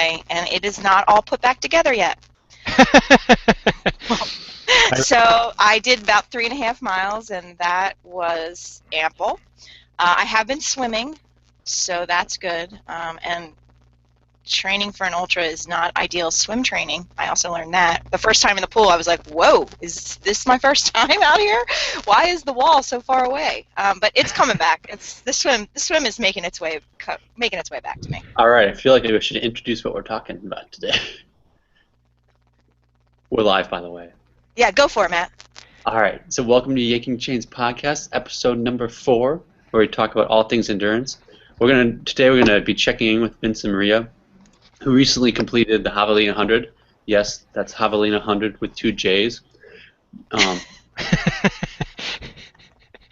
way, and it is not all put back together yet. So I did about 3.5 miles, and that was ample. I have been swimming, so that's good. And training for an ultra is not ideal swim training. I also learned that. The first time in the pool, I was like, whoa, is this my first time out here? Why is the wall so far away? But it's coming back. The swim is making its way back to me. All right, I feel like we should introduce what we're talking about today. We're live, by the way. Yeah, go for it, Matt. All right, so welcome to Yanking Chains Podcast, episode number 4, where we talk about all things endurance. Today we're gonna be checking in with Vince and Maria, who recently completed the Javelina Jundred. Yes, that's Javelina Jundred with 2 J's. And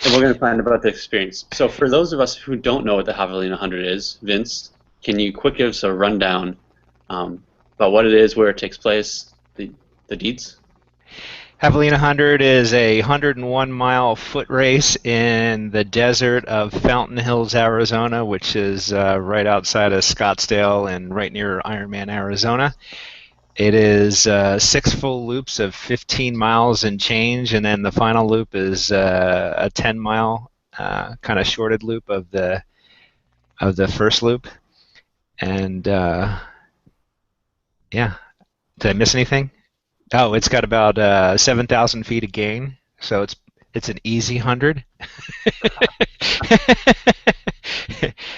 we're going to find out about the experience. So for those of us who don't know what the Javelina Jundred is, Vince, can you quick give us a rundown about what it is, where it takes place, the deets? Javelina Jundred is a 101-mile foot race in the desert of Fountain Hills, Arizona, which is right outside of Scottsdale and right near Ironman, Arizona. It is 6 full loops of 15 miles and change, and then the final loop is a 10-mile kind of shorted loop of the first loop. And yeah, did I miss anything? Oh, it's got about 7,000 feet of gain, so it's an easy 100.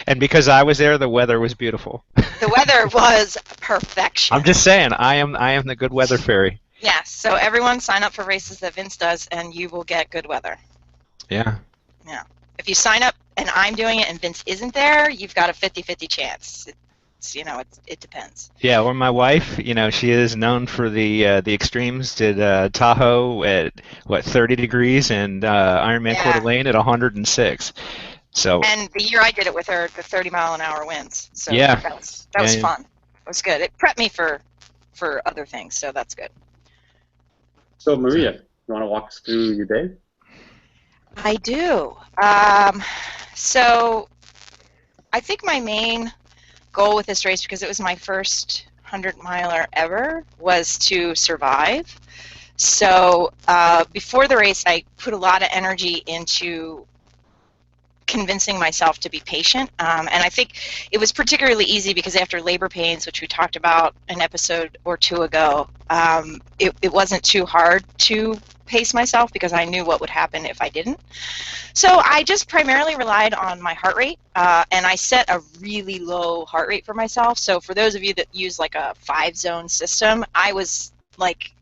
And because I was there, the weather was beautiful. The weather was perfection. I'm just saying, I am the good weather fairy. Yes, so everyone sign up for races that Vince does, and you will get good weather. Yeah. Yeah. If you sign up and I'm doing it and Vince isn't there, you've got a 50-50 chance. It depends. Yeah, or my wife, she is known for the extremes. Did Tahoe at 30 degrees and Ironman Coeur d'Alene at 106. So. And the year I did it with her, the 30-mile-an-hour winds. So yeah, that was fun. It was good. It prepped me for other things, so that's good. So Maria, you want to walk us through your day? I do. So I think my main goal with this race, because it was my first 100-miler ever, was to survive. So before the race, I put a lot of energy into convincing myself to be patient, and I think it was particularly easy because after labor pains, which we talked about an episode or 2 ago, it wasn't too hard to pace myself because I knew what would happen if I didn't. So I just primarily relied on my heart rate, and I set a really low heart rate for myself. So for those of you that use like a 5-zone system, I was like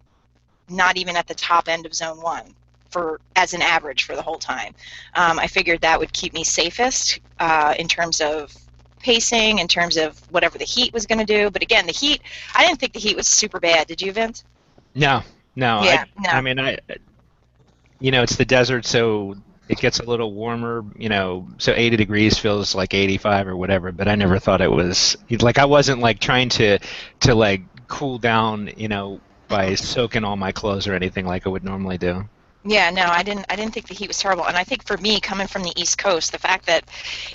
not even at the top end of zone 1 as an average for the whole time. I figured that would keep me safest in terms of pacing, in terms of whatever the heat was going to do. But again, the heat, I didn't think the heat was super bad. Did you, Vince? No. Yeah, I mean, it's the desert, so it gets a little warmer, so 80 degrees feels like 85 or whatever, but I never thought it was, like, I wasn't like trying to like cool down, by soaking all my clothes or anything like I would normally do. Yeah, no, I didn't think the heat was terrible. And I think for me, coming from the East Coast, the fact that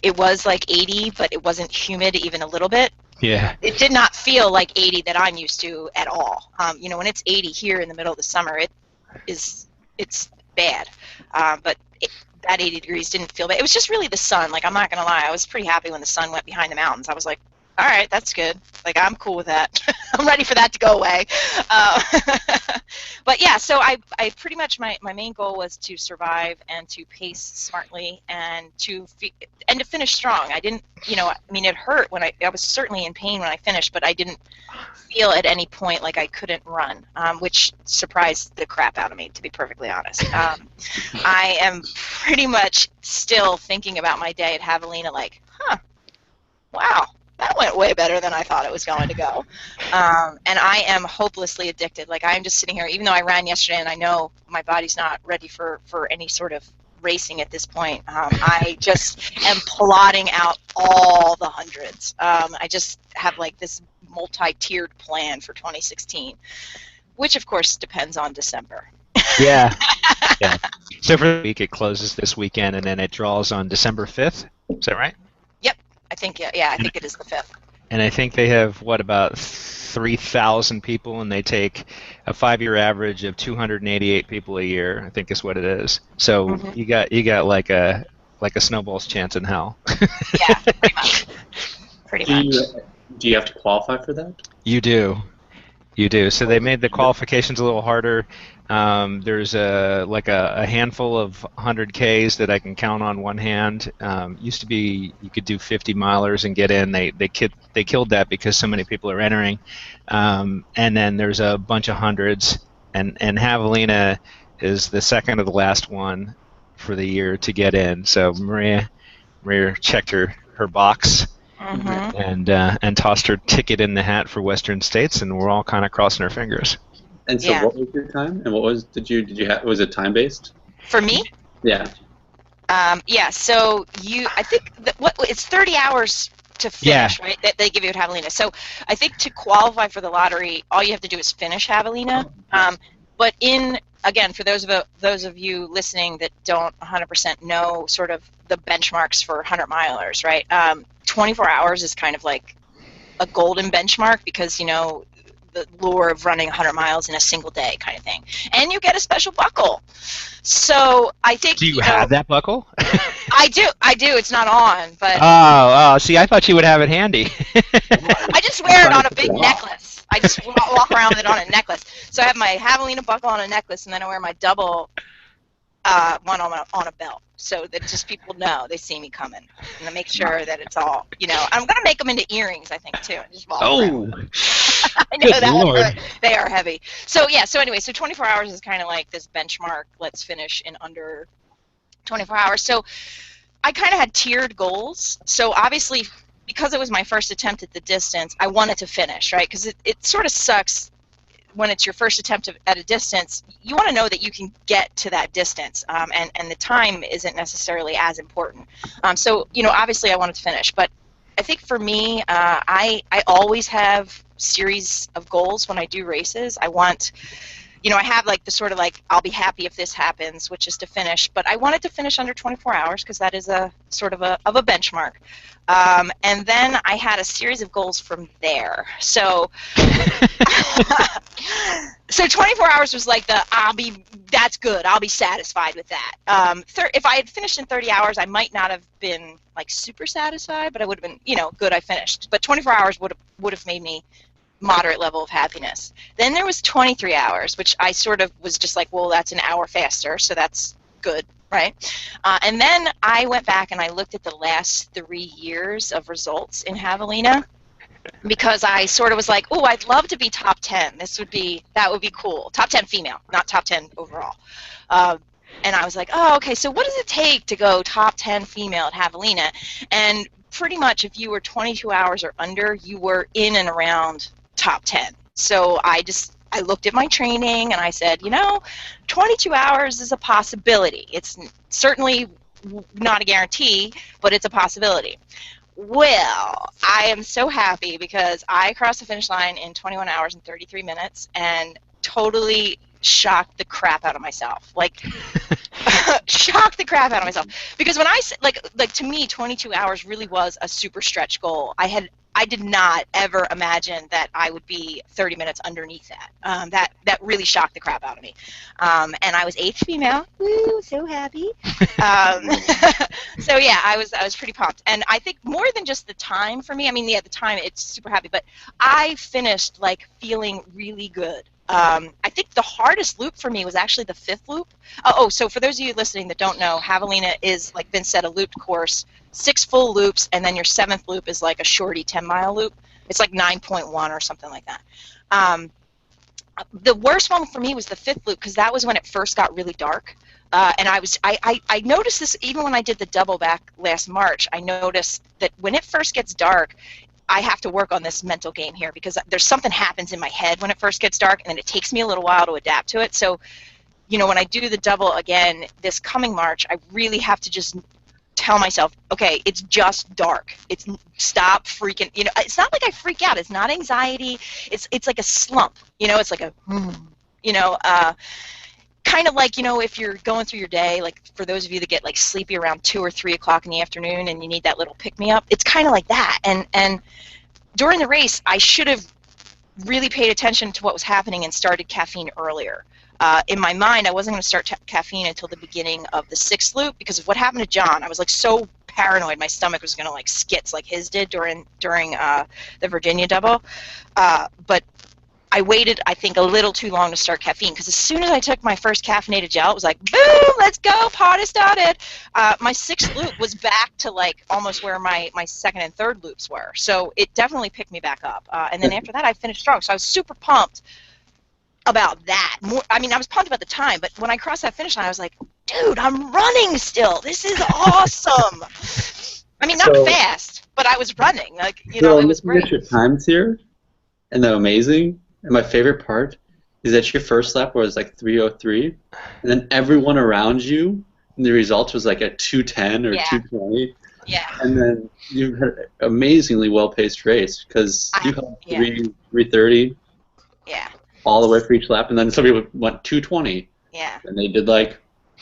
it was like 80, but it wasn't humid even a little bit, yeah, it did not feel like 80 that I'm used to at all. When it's 80 here in the middle of the summer, it's bad. But that 80 degrees didn't feel bad. It was just really the sun. Like, I'm not going to lie, I was pretty happy when the sun went behind the mountains. I was like, all right, that's good. Like, I'm cool with that. I'm ready for that to go away. But yeah, so I pretty much, my main goal was to survive and to pace smartly and to finish strong. I didn't, it hurt when I was certainly in pain when I finished, but I didn't feel at any point like I couldn't run, which surprised the crap out of me, to be perfectly honest. I am pretty much still thinking about my day at Javelina like, wow, that went way better than I thought it was going to go. And I am hopelessly addicted. Like, I'm just sitting here, even though I ran yesterday and I know my body's not ready for any sort of racing at this point, I just am plotting out all the hundreds. I just have like this multi-tiered plan for 2016, which of course depends on December. Yeah. Yeah. So for the week, it closes this weekend and then it draws on December 5th. Is that right? I think, I think it is the 5th. and I think they have about 3,000 people, and they take a 5-year average of 288 people a year. I think is what it is. So Hmm. you got like a snowball's chance in hell. Yeah, pretty much. Pretty Do much. you have to qualify for that? You do. You do. So they made the qualifications a little harder. There's a handful of 100Ks that I can count on one hand. Used to be you could do 50 milers and get in. They killed that because so many people are entering. And then there's a bunch of hundreds, and Javelina is the second to the last one for the year to get in. So Maria checked her box Hmm. and tossed her ticket in the hat for Western States, and we're all kind of crossing our fingers. And so, Yeah. what was your time? And what was did you have? Was it time based? For me, Yeah. yeah. So I think it's 30 hours to finish, right? That they give you at Javelina. So I think to qualify for the lottery, all you have to do is finish Javelina. But again, for those of you listening that don't 100% know sort of the benchmarks for 100 milers, right? 24 hours is kind of like a golden benchmark because the lure of running 100 miles in a single day kind of thing, and you get a special buckle. So I think Do you have that buckle? I do. It's not on, but Oh, see, I thought you would have it handy. I just wear it on a big necklace. I just walk around with it on a necklace. So I have my Javelina buckle on a necklace, and then I wear my double one on a belt, so that just people know they see me coming, and I make sure that it's all. I'm gonna make them into earrings, I think, too. And just walk around. I know good that Lord. they are heavy. So yeah. So anyway, so 24 hours is kind of like this benchmark. Let's finish in under 24 hours. So I kind of had tiered goals. So obviously, because it was my first attempt at the distance, I wanted to finish, right? Because it sort of sucks when it's your first attempt at a distance. You want to know that you can get to that distance, and the time isn't necessarily as important. So obviously I wanted to finish, but I think for me, I always have series of goals when I do races. I want, I have like the sort of like I'll be happy if this happens, which is to finish. But I wanted to finish under 24 hours because that is a sort of a benchmark. And then I had a series of goals from there. So, so 24 hours was like that's good. I'll be satisfied with that. If I had finished in 30 hours, I might not have been like super satisfied, but I would have been, good. I finished. But 24 hours would have made me moderate level of happiness. Then there was 23 hours, which I sort of was just like, well, that's an hour faster, so that's good, right? And then I went back and I looked at the last 3 years of results in Javelina, because I sort of was like, oh, I'd love to be top 10. That would be cool. Top 10 female, not top 10 overall. And I was like, oh, okay, so what does it take to go top 10 female at Javelina? And pretty much if you were 22 hours or under, you were in and around top 10. So I looked at my training and I said, 22 hours is a possibility. It's certainly not a guarantee, but it's a possibility. Well, I am so happy because I crossed the finish line in 21 hours and 33 minutes and totally shocked the crap out of myself. Like, shocked the crap out of myself. Because when I like to me, 22 hours really was a super stretch goal. I did not ever imagine that I would be 30 minutes underneath that. That really shocked the crap out of me. And I was 8th female. Woo, so happy. So yeah, I was pretty pumped. And I think more than just the time for me, I mean, yeah, the time, it's super happy, but I finished like feeling really good. I think the hardest loop for me was actually the 5th loop. So for those of you listening that don't know, Javelina is, like Vince said, a looped course, 6 full loops, and then your 7th loop is like a shorty 10-mile loop. It's like 9.1 or something like that. The worst one for me was the 5th loop because that was when it first got really dark. And I noticed this even when I did the double back last March. I noticed that when it first gets dark, I have to work on this mental game here because there's something happens in my head when it first gets dark, and then it takes me a little while to adapt to it. So, when I do the double again this coming March, I really have to just tell myself, okay, it's just dark. Stop freaking. It's not like I freak out. It's not anxiety. It's like a slump. It's like a, kind of like, if you're going through your day, like for those of you that get like sleepy around 2 or 3 o'clock in the afternoon and you need that little pick-me-up, it's kind of like that. And during the race, I should have really paid attention to what was happening and started caffeine earlier. In my mind, I wasn't going to start caffeine until the beginning of the 6th loop because of what happened to John. I was like so paranoid my stomach was going to like skits like his did during the Virginia double. But I waited, I think, a little too long to start caffeine because as soon as I took my first caffeinated gel, it was like, boom, let's go, party started. My 6th loop was back to like almost where my 2nd and 3rd loops were. So it definitely picked me back up. And then after that, I finished strong. So I was super pumped about that. I mean, I was pumped about the time, but when I crossed that finish line, I was like, dude, I'm running still. This is awesome. I mean, not fast, but I was running. Like, you know, it was great. Your times here, and they're amazing. And my favorite part is that your first lap was like 3:03, and then everyone around you, and the result was like a 2:10 or 2:20. Yeah. And then you had an amazingly well-paced race because you had 3:30. Yeah. All the way for each lap, and then some people went 2:20. Yeah. And they did like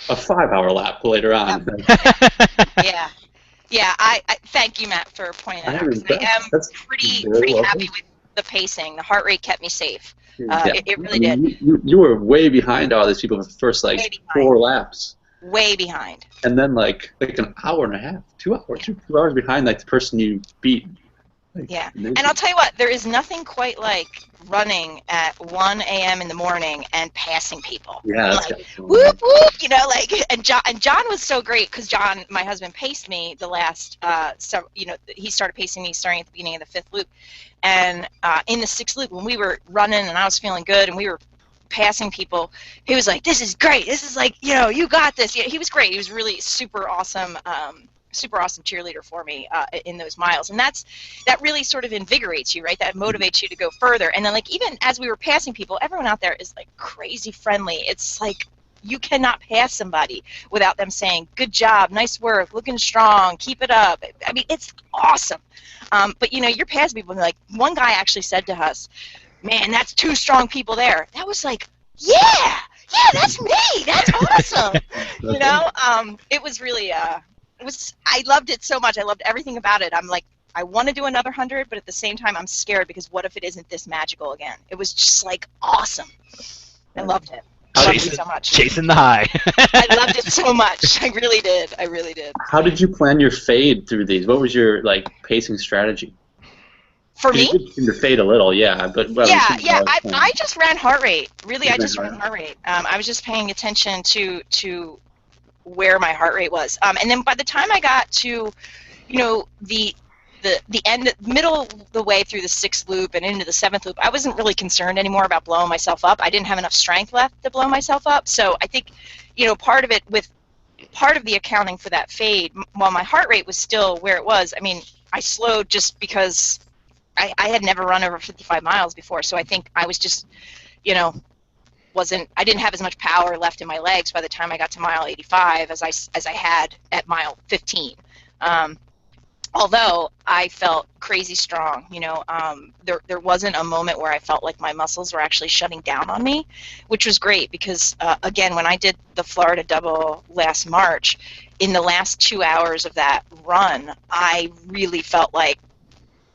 a 5-hour lap later on. Yeah. Yeah. I thank you, Matt, for pointing that out. I am pretty happy with the pacing. The heart rate kept me safe. It really did. You were way behind all these people for the first like 4 laps. Way behind. And then like an hour and a half, 2 hours, 2 hours behind like the person you beat. Like, yeah. Amazing. And I'll tell you what, there is nothing quite like running at 1 a.m. in the morning and passing people. Yeah, that's like, whoop, whoop, you know, like, and John was so great because John, my husband, paced me the last, he started pacing me starting at the beginning of the 5th loop. And in the 6th loop, when we were running and I was feeling good and we were passing people, he was like, this is great. This is like, you know, you got this. Yeah, he was great. He was really super awesome cheerleader for me in those miles, and that really sort of invigorates you, right? That motivates you to go further. And then like even as we were passing people, everyone out there is like crazy friendly. It's like you cannot pass somebody without them saying, good job, nice work, looking strong, keep it up. I mean, it's awesome. But you know, you're passing people and like one guy actually said to us, man, that's 2 strong people there. That was like, yeah, that's me, that's awesome. You know, it was really I loved it so much. I loved everything about it. I'm like, I want to do another 100, but at the same time, I'm scared because what if it isn't this magical again? It was just like awesome. I loved it. I loved it so much. Chasing the high. I loved it so much. I really did. I really did. How did you plan your fade through these? What was your like pacing strategy? For me? You did seem to fade a little, yeah. But I just ran heart rate. Really, I just ran heart rate. I was just paying attention to where my heart rate was, and then by the time I got to, you know, the end, middle of the way through the 6th loop and into the 7th loop, I wasn't really concerned anymore about blowing myself up. I didn't have enough strength left to blow myself up. So I think, you know, part of the accounting for that fade, while my heart rate was still where it was, I mean, I slowed just because I had never run over 55 miles before. So I think I was just, you know, I didn't have as much power left in my legs by the time I got to mile 85 as I had at mile 15. Although I felt crazy strong, you know, there wasn't a moment where I felt like my muscles were actually shutting down on me, which was great because, again, when I did the Florida double last March, in the last 2 hours of that run, I really felt like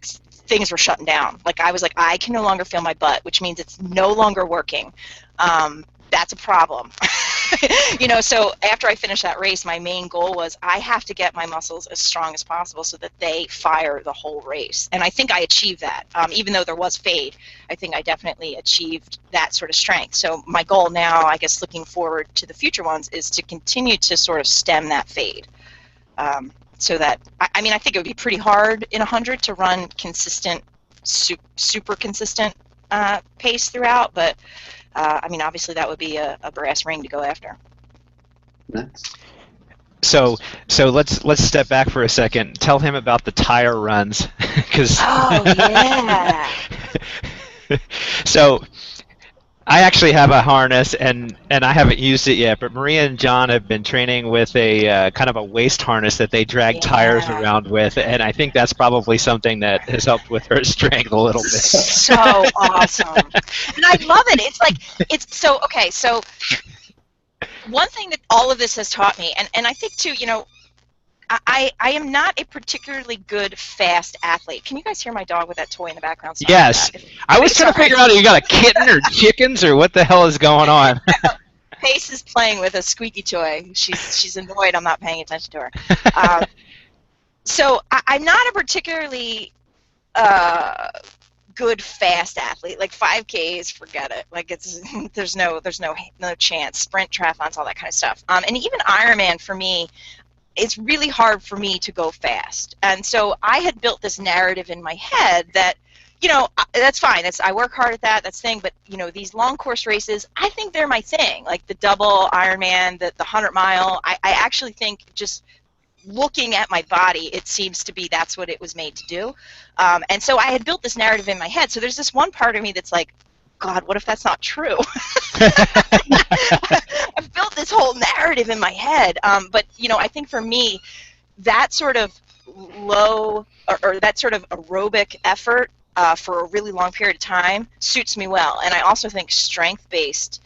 things were shutting down. Like I was like, I can no longer feel my butt, which means it's no longer working. That's a problem. You know, so after I finished that race, my main goal was I have to get my muscles as strong as possible so that they fire the whole race. And I think I achieved that. Even though there was fade, I think I definitely achieved that sort of strength. So my goal now, I guess looking forward to the future ones, is to continue to sort of stem that fade. So that, I mean, I think it would be pretty hard in 100 to run consistent, super consistent pace throughout, but I mean, obviously that would be a brass ring to go after. Nice. So let's step back for a second. Tell him about the tire runs, because. Oh yeah. So I actually have a harness, and I haven't used it yet, but Maria and John have been training with a kind of a waist harness that they drag tires around with, and I think that's probably something that has helped with her strength a little bit. So awesome. And I love it. It's like, so one thing that all of this has taught me, and I think too, you know, I am not a particularly good fast athlete. Can you guys hear my dog with that toy in the background? Sorry Yes. I was trying to figure out if you got a kitten or chickens or what the hell is going on. Pace is playing with a squeaky toy. She's annoyed I'm not paying attention to her. So I'm not a particularly good fast athlete. Like 5Ks, forget it. Like there's no chance. Sprint, triathlons, all that kind of stuff. And even Ironman for me, it's really hard for me to go fast. And so I had built this narrative in my head that, that's fine. I work hard at that. That's the thing. But, these long course races, I think they're my thing. Like the double Ironman, the 100-mile. I actually think just looking at my body, it seems to be that's what it was made to do. And so I had built this narrative in my head. So there's this one part of me that's like, God, what if that's not true? I've built this whole narrative in my head. But, I think for me, that sort of low or that sort of aerobic effort for a really long period of time suits me well. And I also think strength-based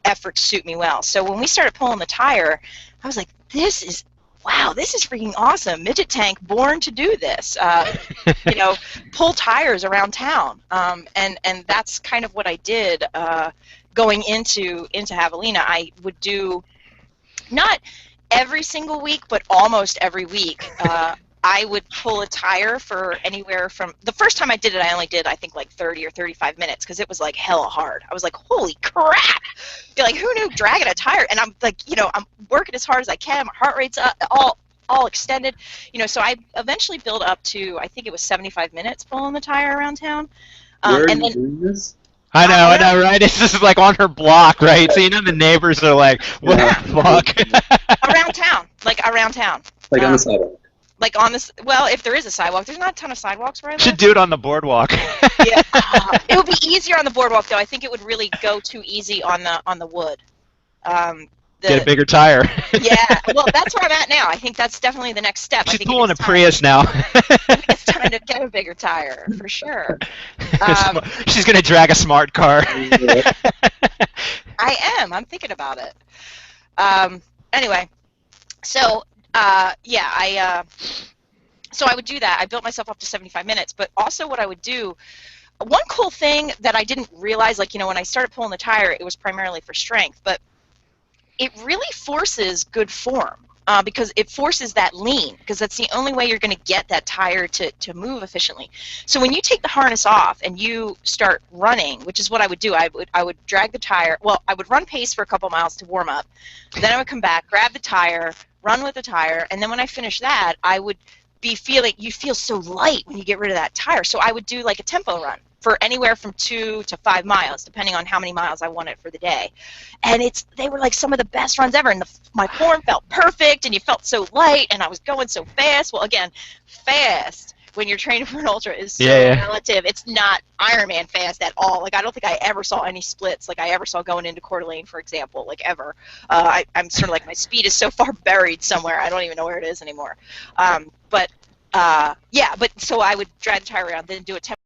efforts suit me well. So when we started pulling the tire, I was like, this is freaking awesome. Midget Tank, born to do this. Pull tires around town. And that's kind of what I did going into Javelina. I would do not every single week, but almost every week. I would pull a tire for anywhere from, the first time I did it, I only did, I think, like 30 or 35 minutes because it was like hella hard. I was like, holy crap. Like, who knew dragging a tire? And I'm like, I'm working as hard as I can. My heart rate's up, all extended. So I eventually built up to, I think it was 75 minutes pulling the tire around town. Where are you doing this? I know, right? It's just like on her block, right? So the neighbors are like, what the fuck? Around town. Like On the sidewalk. Like on this, well, if there is a sidewalk, there's not a ton of sidewalks where I live. Should do it on the boardwalk. Yeah, it would be easier on the boardwalk though. I think it would really go too easy on the wood. Get a bigger tire. Yeah, well, that's where I'm at now. I think that's definitely the next step. She's pulling a Prius now. It's time to get a bigger tire for sure. She's gonna drag a smart car. I am. I'm thinking about it. Anyway, so. So I would do that. I built myself up to 75 minutes, but also what I would do, one cool thing that I didn't realize, when I started pulling the tire, it was primarily for strength, but it really forces good form because it forces that lean, because that's the only way you're going to get that tire to move efficiently. So when you take the harness off and you start running, which is what I would do, I would drag the tire. Well, I would run pace for a couple miles to warm up. Then I would come back, grab the tire, run with the tire, and then when I finish that, I would be feeling, you feel so light when you get rid of that tire. So I would do like a tempo run for anywhere from 2 to 5 miles, depending on how many miles I wanted for the day. And they were like some of the best runs ever, and my form felt perfect, and you felt so light, and I was going so fast. Well, again, fast when you're training for an ultra is so relative. It's not Ironman fast at all. Like, I don't think I ever saw any splits like I ever saw going into Coeur d'Alene, for example, like ever. I'm sort of like, my speed is so far buried somewhere, I don't even know where it is anymore. But so I would drag the tire around, then do a tempo.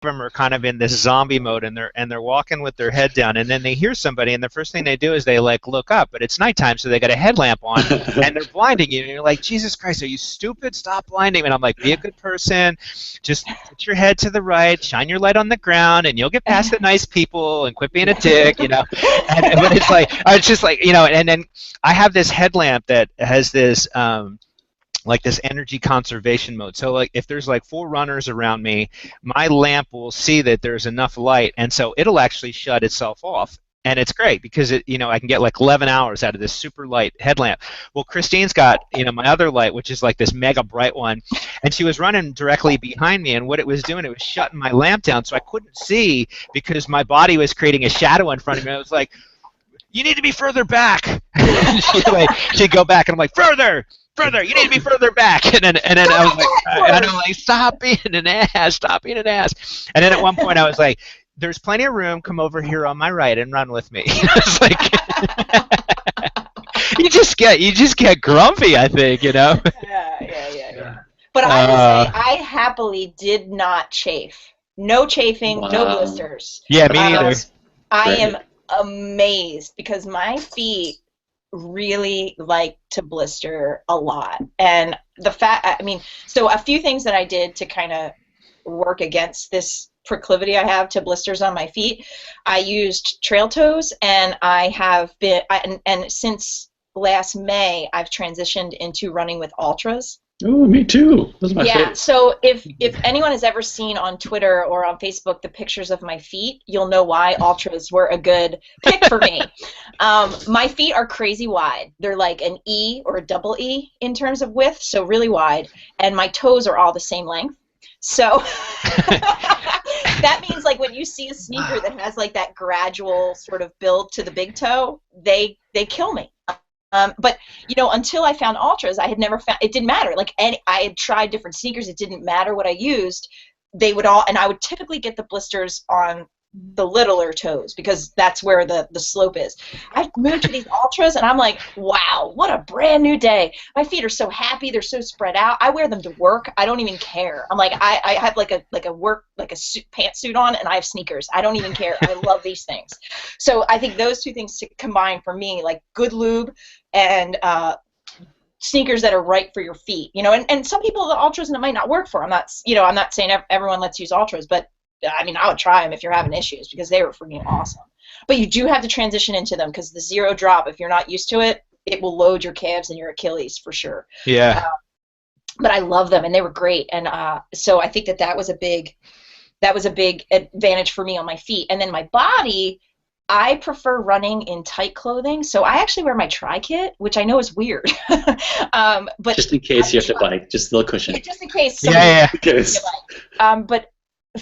Them are kind of in this zombie mode, and they're walking with their head down, and then they hear somebody, and the first thing they do is they look up, but it's nighttime, so they got a headlamp on, and they're blinding you, and you're like, Jesus Christ, are you stupid? Stop blinding me. And I'm like, be a good person, just put your head to the right, shine your light on the ground, and you'll get past the nice people, and quit being a dick, but it's just like, and then I have this headlamp that has this this energy conservation mode. So if there's 4 runners around me, my lamp will see that there's enough light, and so it'll actually shut itself off. And it's great because I can get 11 hours out of this super light headlamp. Well, Christine's got my other light, which is this mega bright one, and she was running directly behind me, and what it was doing, it was shutting my lamp down, so I couldn't see because my body was creating a shadow in front of me. I was like, you need to be further back. She'd go back, and I'm like, further, you need to be further back. And then I was like, stop being an ass. And then at one point I was like, there's plenty of room, come over here on my right and run with me. It's like, you just get grumpy, I think, Yeah. But I will say, I happily did not chafe. No chafing, no blisters. Yeah, me neither. I am amazed because my feet really like to blister a lot. And so a few things that I did to kind of work against this proclivity I have to blisters on my feet. I used trail toes, and I have been, and since last May, I've transitioned into running with ultras. Oh, me too. Those are my favorite. So if anyone has ever seen on Twitter or on Facebook the pictures of my feet, you'll know why ultras were a good pick for me. My feet are crazy wide. They're like an E or a double E in terms of width, so really wide, and my toes are all the same length. So that means like when you see a sneaker that has like that gradual sort of build to the big toe, they kill me. But until I found ultras, I had never found, it didn't matter. Like I had tried different sneakers, it didn't matter what I used. They would all, and I would typically get the blisters on the littler toes because that's where the slope is. I moved to these ultras, and I'm like, wow, what a brand new day. My feet are so happy, they're so spread out. I wear them to work. I don't even care. I'm like, I have like a pantsuit on, and I have sneakers. I don't even care. I love these things. So I think those two things combine for me, like good lube and sneakers that are right for your feet. And some people, the ultras, and it might not work for. I'm not saying everyone let's use ultras, but I mean, I would try them if you're having issues because they were freaking awesome. But you do have to transition into them because the zero drop, if you're not used to it, it will load your calves and your Achilles for sure. Yeah. But I love them, and they were great. And so I think that was a big advantage for me on my feet. And then my body, I prefer running in tight clothing. So I actually wear my tri-kit, which I know is weird. But just in case you have to bike, just a little cushion. Just in case. Yeah. But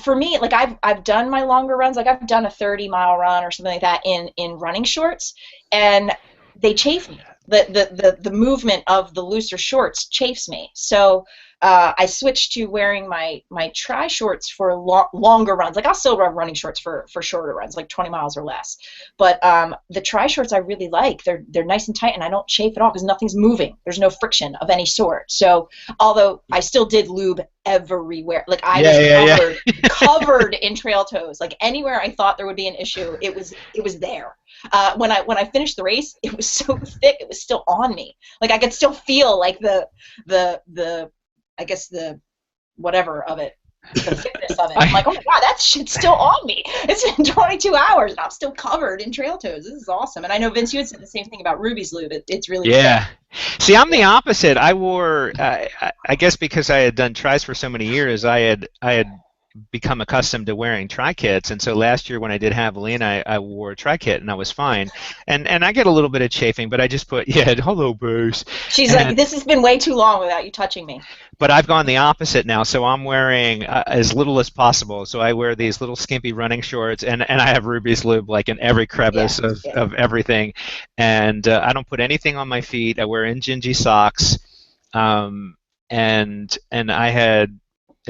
for me, like I've done my longer runs, like I've done a 30-mile run or something like that in running shorts, and they chafe me. The movement of the looser shorts chafes me. So I switched to wearing my tri shorts for longer runs. Like I'll still run running shorts for shorter runs, like 20 miles or less. But the tri shorts I really like. They're nice and tight, and I don't chafe at all because nothing's moving. There's no friction of any sort. So although I still did lube everywhere, like I was covered in trail toes. Like anywhere I thought there would be an issue, it was there. When I finished the race, it was so thick, it was still on me. Like I could still feel like the I guess the whatever of it, the thickness of it. I'm like, oh my god, that shit's still on me. It's been 22 hours and I'm still covered in trail toes. This is awesome. And I know Vince, you had said the same thing about Ruby's lube. It's really Thick. See, I'm the opposite. I wore, I guess because I had done tries for so many years, I had become accustomed to wearing tri-kits, and so last year when I did Javelina, I wore a tri-kit and I was fine. And I get a little bit of chafing, but I just put, hello, Bruce. She's like, this has been way too long without you touching me. But I've gone the opposite now, so I'm wearing as little as possible. So I wear these little skimpy running shorts, and I have Ruby's lube like in every crevice of everything. And I don't put anything on my feet. I wear Injinji socks, and I had.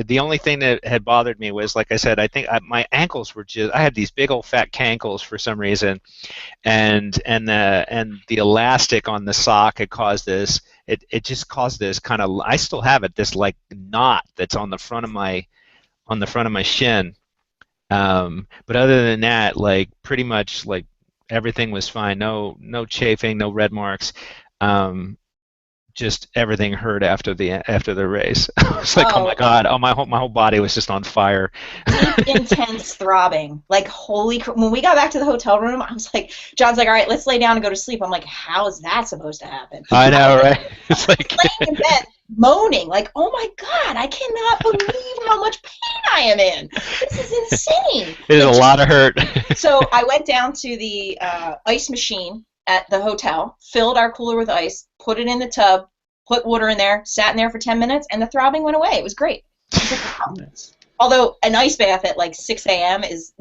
The only thing that had bothered me was, like I said, I think my ankles were I had these big old fat cankles for some reason, and the elastic on the sock had caused this. It just caused this kind of. I still have it. This like knot that's on the front of my shin. But other than that, like pretty much like everything was fine. No chafing, no red marks. Just everything hurt after the race. I was like, oh my god, my whole body was just on fire. Deep, intense throbbing. Like holy crap. When we got back to the hotel room, I was like, John's like, all right, let's lay down and go to sleep. I'm like, how is that supposed to happen? I know, right? It's like laying in bed moaning, like, oh my god, I cannot believe how much pain I am in. This is insane. It is a lot of hurt. So I went down to the ice machine at the hotel, filled our cooler with ice, put it in the tub, put water in there, sat in there for 10 minutes, and the throbbing went away. It was great. It was like, wow. Although an ice bath at like 6 a.m. was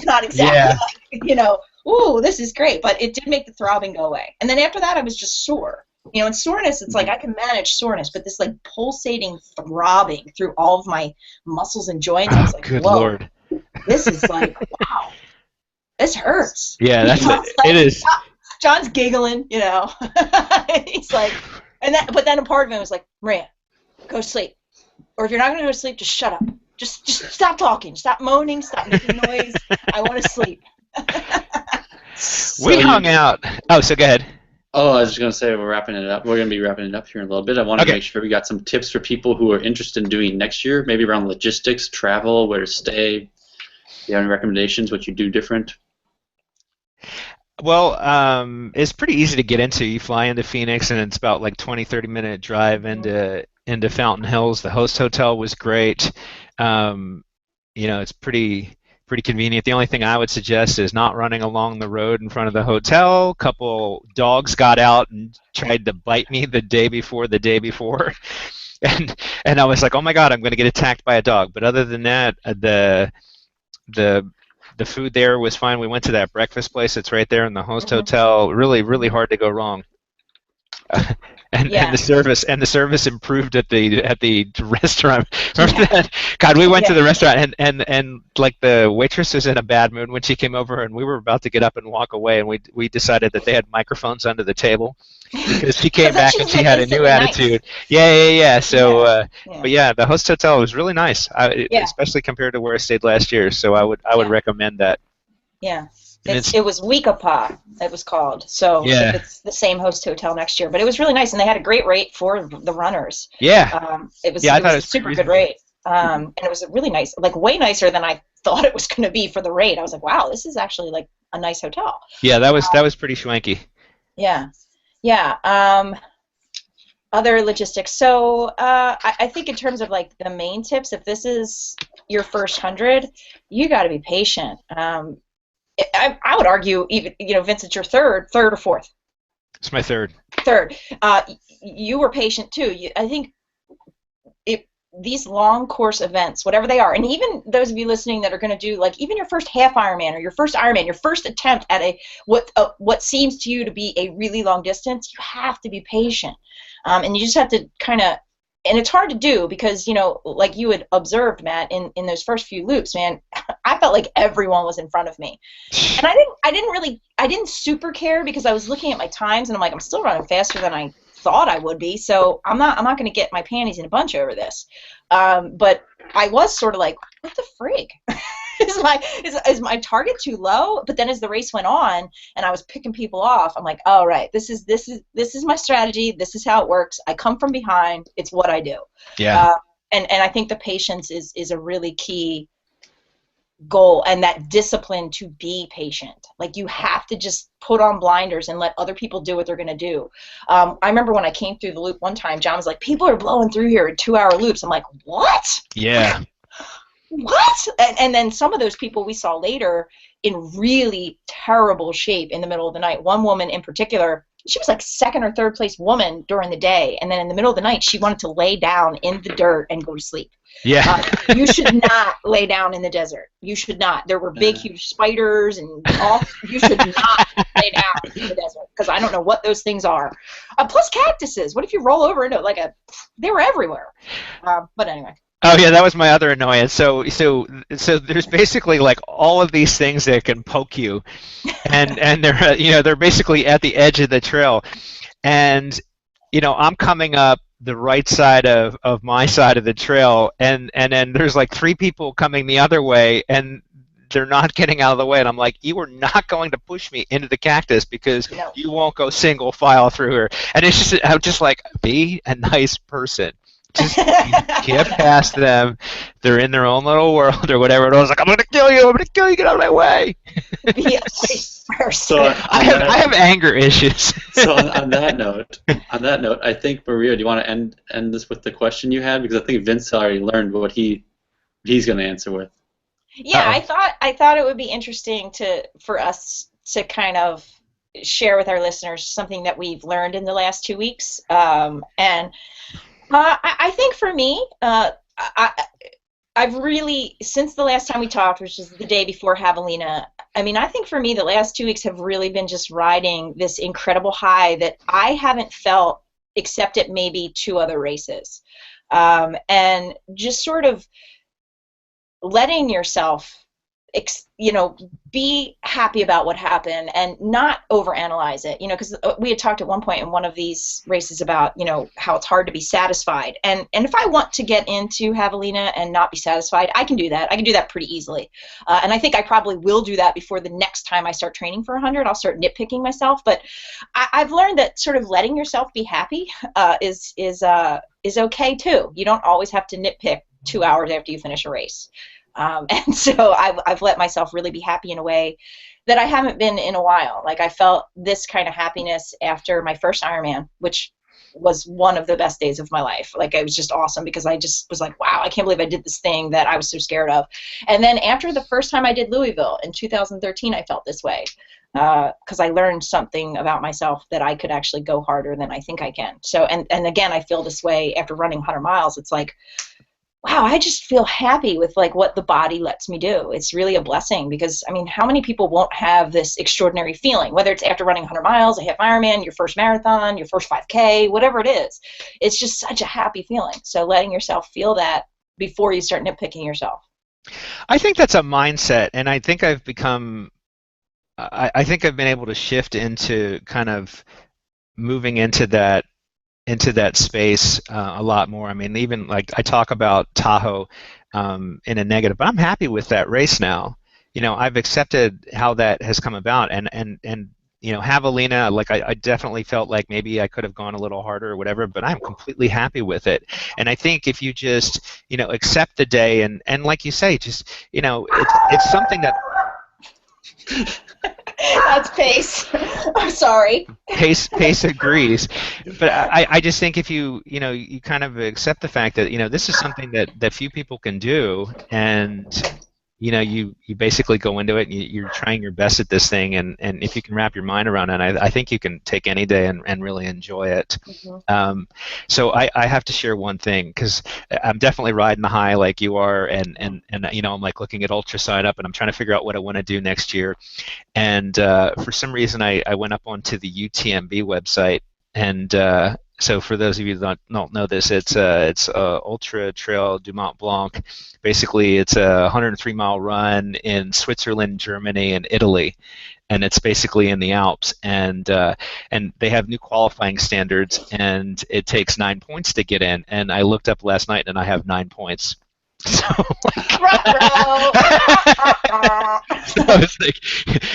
not exactly like, ooh, this is great. But it did make the throbbing go away. And then after that, I was just sore. And soreness, it's like I can manage soreness, but this like pulsating throbbing through all of my muscles and joints, I was like, good whoa, Lord. This is like, wow, this hurts. Yeah, it is. John's giggling, He's like, but then a part of him was like, Maria, go to sleep. Or if you're not going to go to sleep, just shut up. Just stop talking. Stop moaning. Stop making noise. I want to sleep. We hung out. Oh, so go ahead. Oh, I was just going to say we're wrapping it up. We're going to be wrapping it up here in a little bit. I wanted to Okay. make sure we got some tips for people who are interested in doing next year, maybe around logistics, travel, where to stay. Do you have any recommendations, what you do different? Well, it's pretty easy to get into. You fly into Phoenix, and it's about like 20-30 minute drive into Fountain Hills. The host hotel was great. Um, it's pretty convenient. The only thing I would suggest is not running along the road in front of the hotel. A couple dogs got out and tried to bite me the day before, and I was like, oh my God, I'm going to get attacked by a dog. But other than that, the the food there was fine. We went to that breakfast place that's right there in the host hotel. Really, really hard to go wrong. And the service improved at the restaurant. Remember that? God, we went to the restaurant and like the waitress was in a bad mood when she came over, and we were about to get up and walk away, and we decided that they had microphones under the table because she came back and she had a new attitude. Nice. Yeah. So, but yeah, the host hotel was really nice, especially compared to where I stayed last year. So I would recommend that. Yeah. It was Weekapa, it was called. So it's the same host hotel next year. But it was really nice, and they had a great rate for the runners. Yeah. It was a super good rate. And it was really nice, like way nicer than I thought it was going to be for the rate. I was like, wow, this is actually like a nice hotel. Yeah, that was pretty swanky. Yeah. Other logistics. So I think in terms of like the main tips, if this is your first 100, you got to be patient. I would argue even, Vince, it's your third or fourth. It's my third. You were patient too. I think these long course events, whatever they are, and even those of you listening that are going to do like even your first half Ironman or your first Ironman, your first attempt at what seems to you to be a really long distance, you have to be patient, and you just have to kind of. And it's hard to do because, like you had observed, Matt, in those first few loops, man, I felt like everyone was in front of me. And I didn't super care because I was looking at my times and I'm like, I'm still running faster than I thought I would be. So I'm not going to get my panties in a bunch over this. But I was sort of like, what the frig? Is my target too low? But then as the race went on and I was picking people off, I'm like, oh right, this is my strategy. This is how it works. I come from behind. It's what I do. Yeah. And I think the patience is a really key goal, and that discipline to be patient. Like you have to just put on blinders and let other people do what they're going to do. I remember when I came through the loop one time, John was like, people are blowing through here in 2-hour loops. I'm like, what? Yeah. What? And then some of those people we saw later in really terrible shape in the middle of the night. One woman in particular, she was like second or third place woman during the day, and then in the middle of the night she wanted to lay down in the dirt and go to sleep. Yeah. You should not lay down in the desert. You should not. There were big, huge spiders and all. You should not lay down in the desert because I don't know what those things are. Plus cactuses. What if you roll over into they were everywhere. But anyway. Oh yeah, that was my other annoyance. So there's basically like all of these things that can poke you, and they're basically at the edge of the trail, and I'm coming up the right side of my side of the trail, and then there's like 3 people coming the other way, and they're not getting out of the way, and I'm like, you are not going to push me into the cactus because you won't go single file through here. And I'm just like, be a nice person. Just get past them. They're in their own little world or whatever. And I was like, I'm going to kill you. Get out of my way. So I have anger issues. So on that note, I think, Maria, do you want to end this with the question you had? Because I think Vince already learned what he's going to answer with. Yeah, I thought it would be interesting for us to kind of share with our listeners something that we've learned in the last 2 weeks. And I think for me, I've really, since the last time we talked, which is the day before Javelina, I think for me the last 2 weeks have really been just riding this incredible high that I haven't felt except at maybe 2 other races. And just sort of letting yourself be happy about what happened and not overanalyze it, because we had talked at one point in one of these races about, how it's hard to be satisfied. And if I want to get into Javelina and not be satisfied, I can do that. I can do that pretty easily. And I think I probably will do that before the next time I start training for 100. I'll start nitpicking myself. But I've learned that sort of letting yourself be happy is okay too. You don't always have to nitpick 2 hours after you finish a race. And so I've let myself really be happy in a way that I haven't been in a while. Like, I felt this kind of happiness after my first Ironman, which was one of the best days of my life. Like, it was just awesome because I just was like, wow, I can't believe I did this thing that I was so scared of. And then after the first time I did Louisville in 2013, I felt this way because I learned something about myself that I could actually go harder than I think I can. So, and again, I feel this way after running 100 miles. It's like, wow, I just feel happy with like what the body lets me do. It's really a blessing because, I mean, how many people won't have this extraordinary feeling, whether it's after running 100 miles, a half Ironman, your first marathon, your first 5K, whatever it is. It's just such a happy feeling. So letting yourself feel that before you start nitpicking yourself. I think that's a mindset, and I think I've become, I think I've been able to shift into kind of moving into that space a lot more. I mean, even like I talk about Tahoe in a negative, but I'm happy with that race now. I've accepted how that has come about, and Javelina, like I definitely felt like maybe I could have gone a little harder or whatever, but I'm completely happy with it. And I think if you just accept the day and like you say, just it's something that. That's Pace. I'm sorry. Pace agrees, but I just think if you kind of accept the fact that this is something that few people can do, and you basically go into it and you're trying your best at this thing, and if you can wrap your mind around it, I think you can take any day and really enjoy it. Mm-hmm. So I have to share one thing because I'm definitely riding the high like you are, and I'm like looking at Ultra Sign Up and I'm trying to figure out what I want to do next year, and for some reason I went up onto the UTMB website, and so for those of you that don't know this, it's Ultra Trail du Mont Blanc. Basically, it's a 103-mile run in Switzerland, Germany, and Italy, and it's basically in the Alps. And they have new qualifying standards, and it takes 9 points to get in. And I looked up last night, and I have 9 points. So, so it's like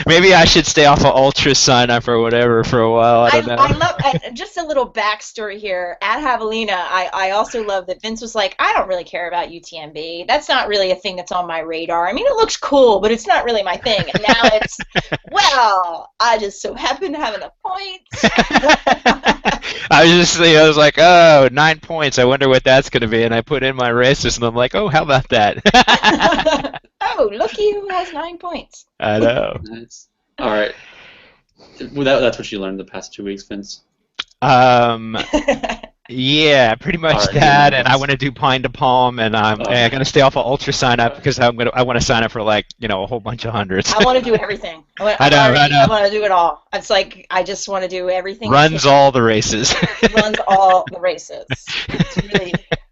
maybe I should stay off of Ultra Sign Up or whatever for a while. I don't know. I love just a little backstory here. At Javelina, I also love that Vince was like, I don't really care about UTMB. That's not really a thing that's on my radar. I mean, it looks cool, but it's not really my thing. And now it's, well, I just so happen to have enough points. I was like, oh, 9 points. I wonder what that's going to be. And I put in my races, and I'm like, oh, how about that? Oh, looky who has 9 points. I know. Nice. All right. Well, that's what you learned the past 2 weeks, Vince? Yeah, pretty much right, that. And I want to do Pine to Palm, and I'm going to stay off of Ultra Sign Up because I want to sign up for like a whole bunch of hundreds. I want to do everything. I know. I want to do it all. It's like I just want to do everything. Runs all the races. Runs all the races. It's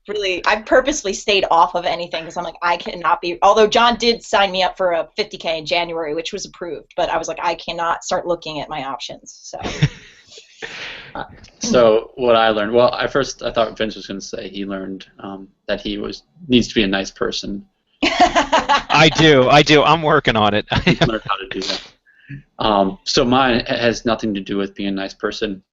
really, I purposely stayed off of anything because I'm like, I cannot be, although John did sign me up for a 50K in January, which was approved, but I was like, I cannot start looking at my options. So what I learned, well, I thought Vince was going to say he learned that he needs to be a nice person. I do. I'm working on it. I learned how to do that. So mine has nothing to do with being a nice person.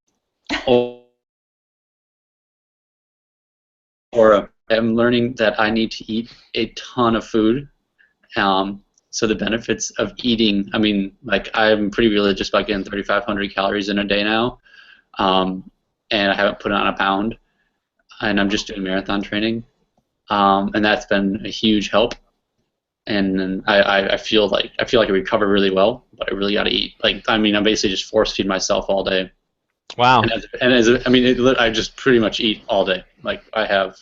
Or I'm learning that I need to eat a ton of food. So the benefits of eating, I mean, like I'm pretty religious about getting 3,500 calories in a day now, and I haven't put on a pound, and I'm just doing marathon training, and that's been a huge help. And I feel like I recover really well, but I really got to eat. Like, I mean, I'm basically just force feed myself all day. Wow. I just pretty much eat all day. Like I have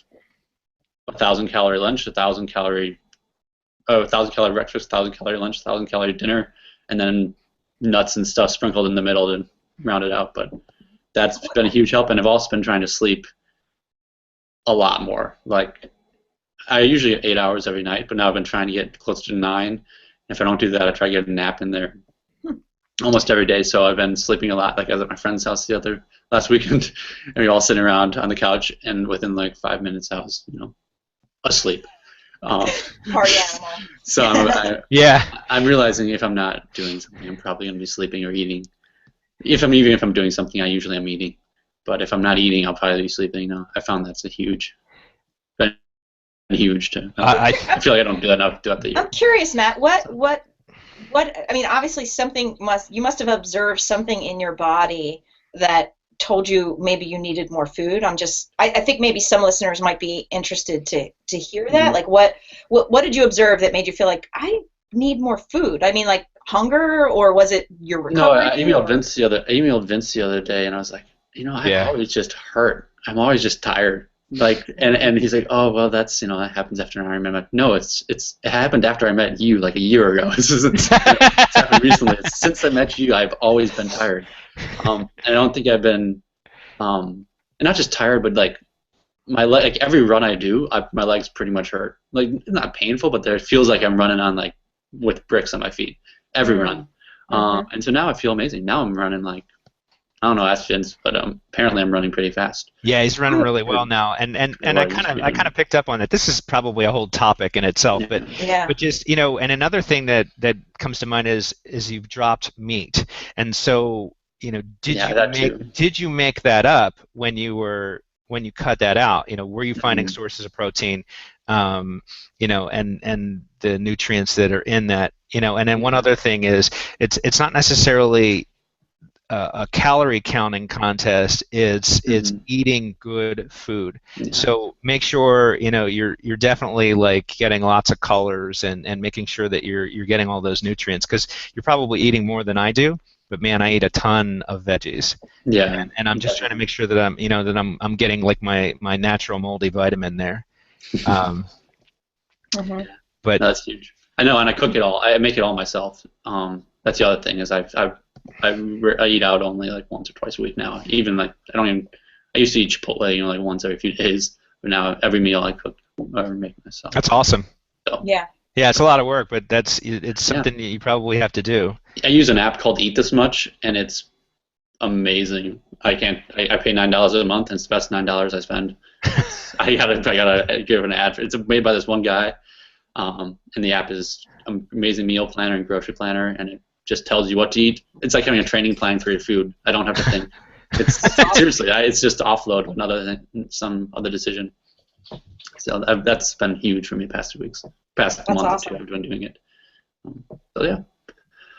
1,000-calorie lunch, 1,000-calorie breakfast, 1,000-calorie lunch, 1,000-calorie dinner, and then nuts and stuff sprinkled in the middle to round it out. But that's been a huge help, and I've also been trying to sleep a lot more. Like I usually get 8 hours every night, but now I've been trying to get closer to 9, If I don't do that, I try to get a nap in there almost every day. So I've been sleeping a lot. Like I was at my friend's house last weekend, and we were all sitting around on the couch, and within like 5 minutes, I was asleep. Party animal. So I'm realizing if I'm not doing something, I'm probably going to be sleeping or eating. If I'm doing something, I usually am eating. But if I'm not eating, I'll probably be sleeping. I found that's huge. To, I feel like I don't do that enough throughout the year. I'm curious, Matt. What? I mean, obviously, you must have observed something in your body that told you maybe you needed more food. I think maybe some listeners might be interested to hear that. Like, what did you observe that made you feel like I need more food? I mean, like hunger, or was it your recovery? No, I emailed Vince the other day, and I was like, I always just hurt. I'm always just tired. Like, and he's like, oh well, that's that happens after an Ironman. I'm like, no, it happened after I met you like a year ago. It's happened recently. Since I met you, I've always been tired. And I don't think I've been, and not just tired, but like my leg. Like every run I do, my legs pretty much hurt. Like not painful, but it feels like I'm running on like with bricks on my feet every run. And so now I feel amazing. Now I'm running like. I don't know, ask Vince, but apparently I'm running pretty fast. Yeah, he's running really well now, and I kind of picked up on it. This is probably a whole topic in itself, but just and another thing that comes to mind is you've dropped meat, and so did you make that up when you cut that out? Were you finding sources of protein, and the nutrients that are in that, and then one other thing is it's not necessarily a calorie counting contest. It's eating good food. So make sure you're definitely like getting lots of colors and making sure that you're getting all those nutrients, because you're probably eating more than I do. But man, I eat a ton of veggies. Yeah. And I'm just trying to make sure that I'm getting like my natural multivitamin there. But that's huge. I know, and I cook it all. I make it all myself. That's the other thing is I eat out only like once or twice a week now. Even like I used to eat Chipotle, like once every few days, but now every meal I cook or make myself. That's awesome. So. Yeah, it's a lot of work, but it's something that you probably have to do. I use an app called Eat This Much, and it's amazing. I pay $9 a month, and it's the best $9 I spend. I gotta give an ad. It's made by this one guy, and the app is an amazing meal planner and grocery planner, and it just tells you what to eat. It's like having a training plan for your food. I don't have to think. It's seriously, it's just offload some other decision. So that's been huge for me past 2 weeks. Past month or two, I've been doing it. So yeah.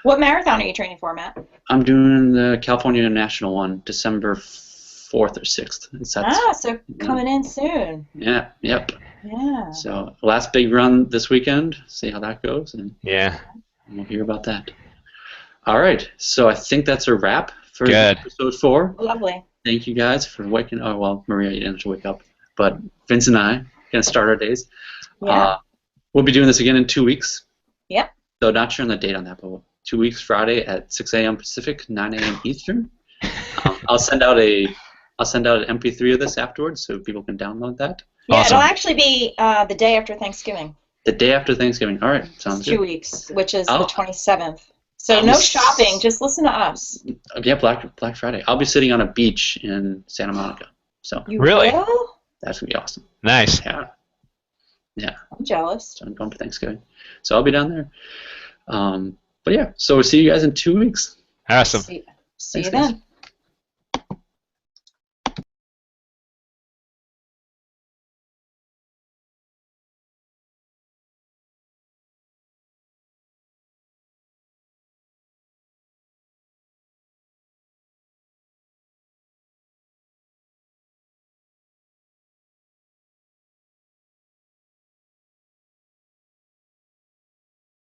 What marathon are you training for, Matt? I'm doing the California National one, December 4th or 6th. So coming in soon. Yeah. Yep. Yeah. So last big run this weekend. See how that goes, and yeah, we'll hear about that. All right, so I think that's a wrap for episode 4. Lovely. Thank you guys for waking. Oh well, Maria, you didn't have to wake up, but Vince and I are gonna start our days. Yeah. We'll be doing this again in 2 weeks. Yep. So not sure on the date on that, but 2 weeks, Friday at 6 a.m. Pacific, 9 a.m. Eastern. I'll send out an MP3 of this afterwards so people can download that. Yeah, awesome. It'll actually be the day after Thanksgiving. The day after Thanksgiving. All right, sounds good. 2 weeks, which is the 27th. So no shopping, just listen to us. Yeah, Black Friday. I'll be sitting on a beach in Santa Monica. So you really? That's gonna be awesome. Nice. Yeah. I'm jealous. So I'm going for Thanksgiving. So I'll be down there. But yeah, so we'll see you guys in 2 weeks. Awesome. See you then.